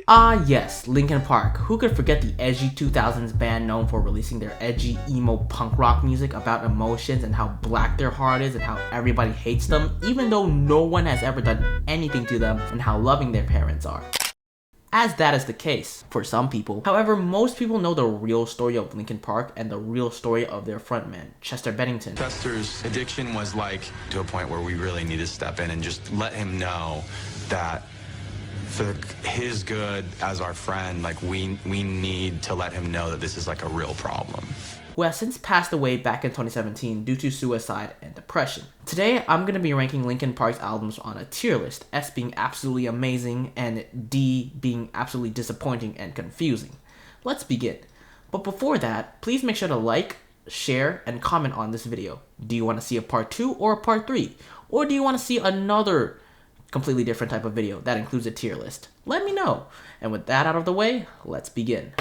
Ah yes, Linkin Park. Who could forget the edgy 2000s band known for releasing their edgy emo punk rock music about emotions and how black their heart is and how everybody hates them even though no one has ever done anything to them, and how loving their parents are. As that is the case for some people. However, most people know the real story of Linkin Park and the real story of their frontman, Chester Bennington. Chester's addiction was like to a point where we really need to step in and just let him know that for his good as our friend, like we need to let him know that this is like a real problem. Who has since passed away back in 2017 due to suicide and depression. Today, I'm going to be ranking Linkin Park's albums on a tier list, S being absolutely amazing and D being absolutely disappointing and confusing. Let's begin. But before that, please make sure to like, share, and comment on this video. Do you want to see a part 2 or a part 3? Or do you want to see another completely different type of video that includes a tier list? Let me know. And with that out of the way, let's begin.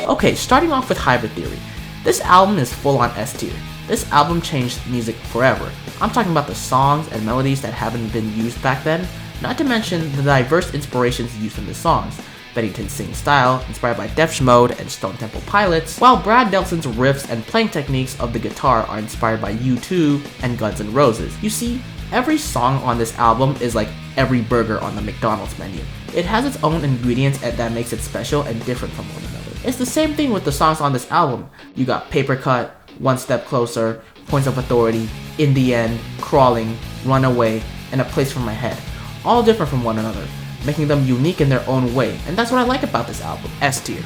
Okay, starting off with Hybrid Theory. This album is full on S tier. This album changed music forever. I'm talking about the songs and melodies that haven't been used back then, not to mention the diverse inspirations used in the songs. Bennington's singing style, inspired by Depeche Mode and Stone Temple Pilots, while Brad Delson's riffs and playing techniques of the guitar are inspired by U2 and Guns N' Roses. You see, every song on this album is like every burger on the McDonald's menu. It has its own ingredients and that makes it special and different from one another. It's the same thing with the songs on this album. You got Paper Cut, One Step Closer, Points of Authority, In the End, Crawling, Runaway, and A Place for My Head. All different from one another, making them unique in their own way, and that's what I like about this album, S tier.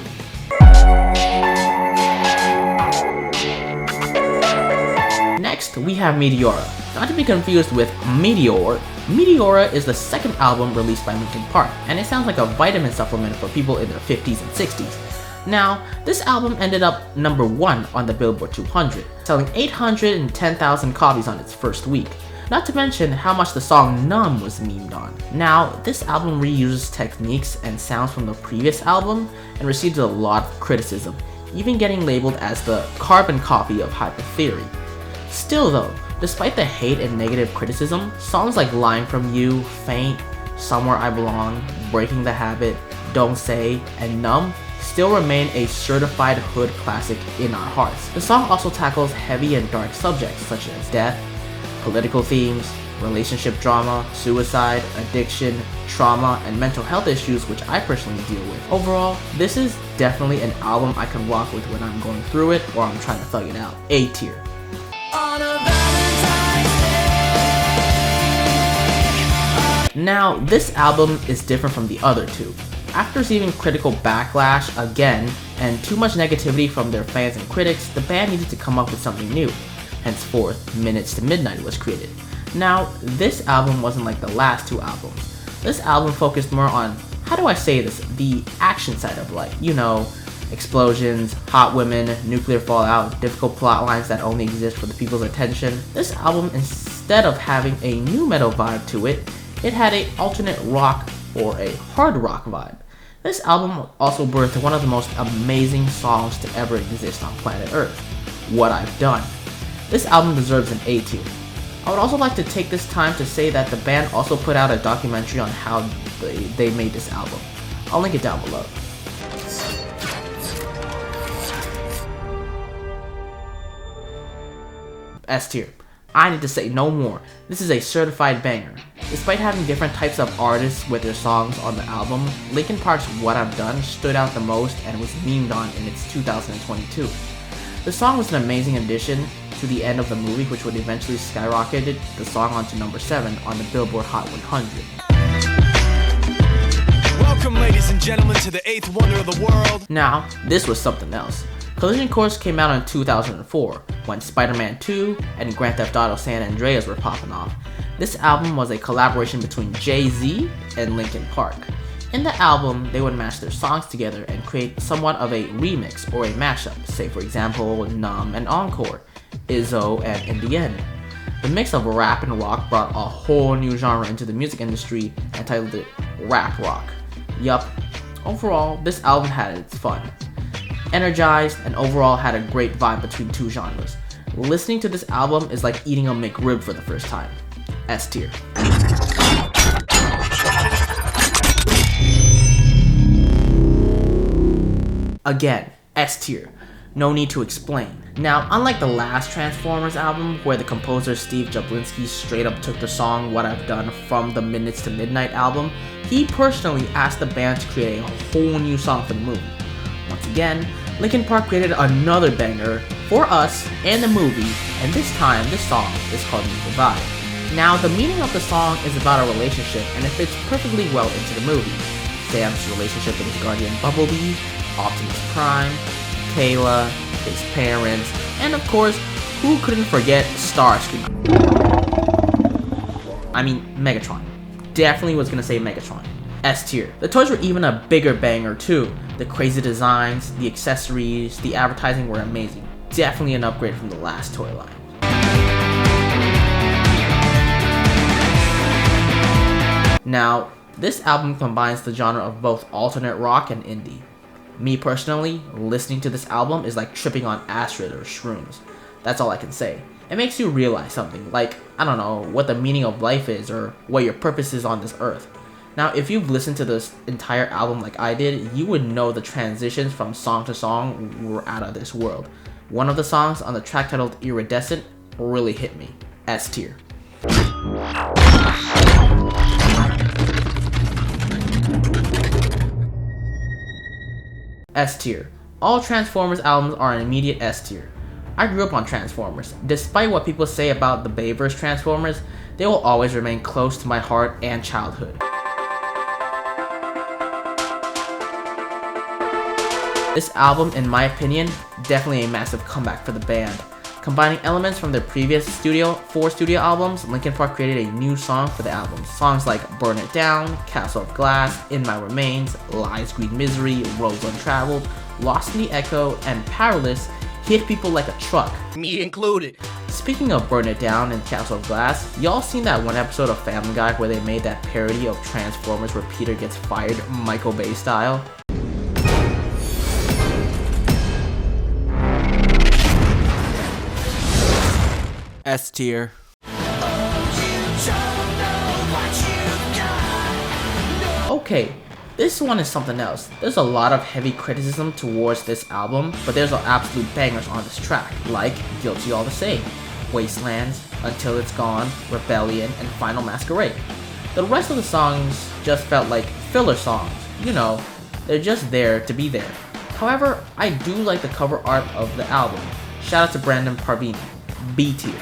Next, we have Meteora. Not to be confused with Meteor. Meteora is the second album released by Linkin Park, and it sounds like a vitamin supplement for people in their 50s and 60s. Now, this album ended up number 1 on the Billboard 200, selling 810,000 copies on its first week. Not to mention how much the song Numb was memed on. Now, this album reuses techniques and sounds from the previous album and received a lot of criticism, even getting labeled as the carbon copy of Hybrid Theory. Still though, despite the hate and negative criticism, songs like Line From You, Faint, Somewhere I Belong, Breaking the Habit, Don't Say, and Numb still remain a certified hood classic in our hearts. The song also tackles heavy and dark subjects such as death, political themes, relationship drama, suicide, addiction, trauma, and mental health issues, which I personally deal with. Overall, this is definitely an album I can rock with when I'm going through it or I'm trying to thug it out. A tier. Now, this album is different from the other two. After receiving critical backlash again, and too much negativity from their fans and critics, the band needed to come up with something new. Henceforth, Minutes to Midnight was created. Now, this album wasn't like the last two albums. This album focused more on, how do I say this, the action side of life. You know, explosions, hot women, nuclear fallout, difficult plot lines that only exist for the people's attention. This album, instead of having a new metal vibe to it, it had a alternate rock or a hard rock vibe. This album also birthed one of the most amazing songs to ever exist on planet Earth, What I've Done. This album deserves an A tier. I would also like to take this time to say that the band also put out a documentary on how they made this album. I'll link it down below. S tier. I need to say no more. This is a certified banger. Despite having different types of artists with their songs on the album, Linkin Park's What I've Done stood out the most and was memed on in its 2022. The song was an amazing addition to the end of the movie, which would eventually skyrocket the song onto number 7 on the Billboard Hot 100. Welcome, ladies and gentlemen, to the 8th wonder of the world. Now, this was something else. Collision Course came out in 2004, when Spider-Man 2 and Grand Theft Auto San Andreas were popping off. This album was a collaboration between Jay-Z and Linkin Park. In the album, they would mash their songs together and create somewhat of a remix or a mashup, say for example, Numb and Encore, Izzo and In the End. The mix of rap and rock brought a whole new genre into the music industry and titled it Rap Rock. Yup, overall, this album had its fun. Energized and overall had a great vibe between two genres. Listening to this album is like eating a McRib for the first time. S tier. Again, S tier. No need to explain. Now, unlike the last Transformers album, where the composer Steve Jablinski straight up took the song What I've Done from the Minutes to Midnight album, he personally asked the band to create a whole new song for the movie. Once again, Linkin Park created another banger for us and the movie, and this time this song is called New Divide. Now, the meaning of the song is about a relationship, and it fits perfectly well into the movie. Sam's relationship with his guardian Bumblebee, Optimus Prime, Kayla, his parents, and of course, who couldn't forget Starscream? I mean, Megatron. Definitely was gonna say Megatron. S tier. The toys were even a bigger banger too. The crazy designs, the accessories, the advertising were amazing. Definitely an upgrade from the last toy line. Now, this album combines the genre of both alternate rock and indie. Me personally, listening to this album is like tripping on acid or shrooms. That's all I can say. It makes you realize something, like, I don't know, what the meaning of life is or what your purpose is on this earth. Now, if you've listened to this entire album like I did, you would know the transitions from song to song were out of this world. One of the songs on the track titled Iridescent really hit me. S tier. S tier. All Transformers albums are an immediate S tier. I grew up on Transformers. Despite what people say about the Bayverse Transformers, they will always remain close to my heart and childhood. This album, in my opinion, definitely a massive comeback for the band. Combining elements from their previous four studio albums, Linkin Park created a new song for the album. Songs like Burn It Down, Castle of Glass, In My Remains, Lies, Greed, Misery, Roads Untraveled, Lost in the Echo, and Powerless hit people like a truck. Me included. Speaking of Burn It Down and Castle of Glass, y'all seen that one episode of Family Guy where they made that parody of Transformers where Peter gets fired Michael Bay style? S tier. Okay, this one is something else. There's a lot of heavy criticism towards this album, but there's absolute bangers on this track, like Guilty All the Same, Wastelands, Until It's Gone, Rebellion, and Final Masquerade. The rest of the songs just felt like filler songs. You know, they're just there to be there. However, I do like the cover art of the album. Shout out to Brandon Parvini. B tier.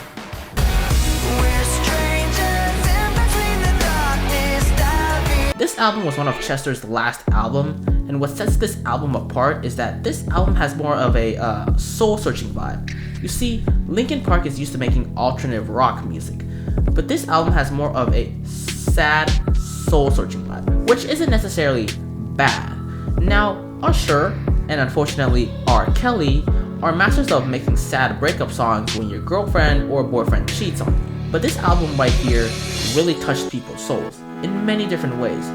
This album was one of Chester's last album, and what sets this album apart is that this album has more of a soul-searching vibe. You see, Linkin Park is used to making alternative rock music, but this album has more of a sad, soul-searching vibe, which isn't necessarily bad. Now, Usher, and unfortunately R. Kelly, are masters of making sad breakup songs when your girlfriend or boyfriend cheats on you. But this album right here really touched people's souls in many different ways,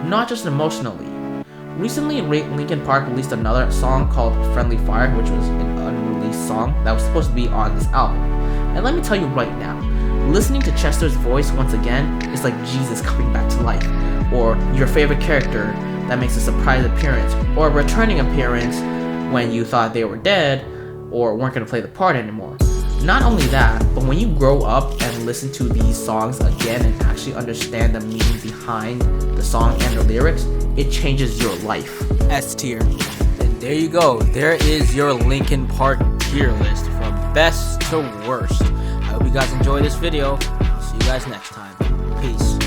not just emotionally. Recently, Linkin Park released another song called Friendly Fire, which was an unreleased song that was supposed to be on this album. And let me tell you right now, listening to Chester's voice once again is like Jesus coming back to life, or your favorite character that makes a surprise appearance, or a returning appearance when you thought they were dead or weren't going to play the part anymore. Not only that, but when you grow up and listen to these songs again and actually understand the meaning behind the song and the lyrics, it changes your life. S tier. And there you go. There is your Linkin Park tier list from best to worst. I hope you guys enjoyed this video. See you guys next time. Peace.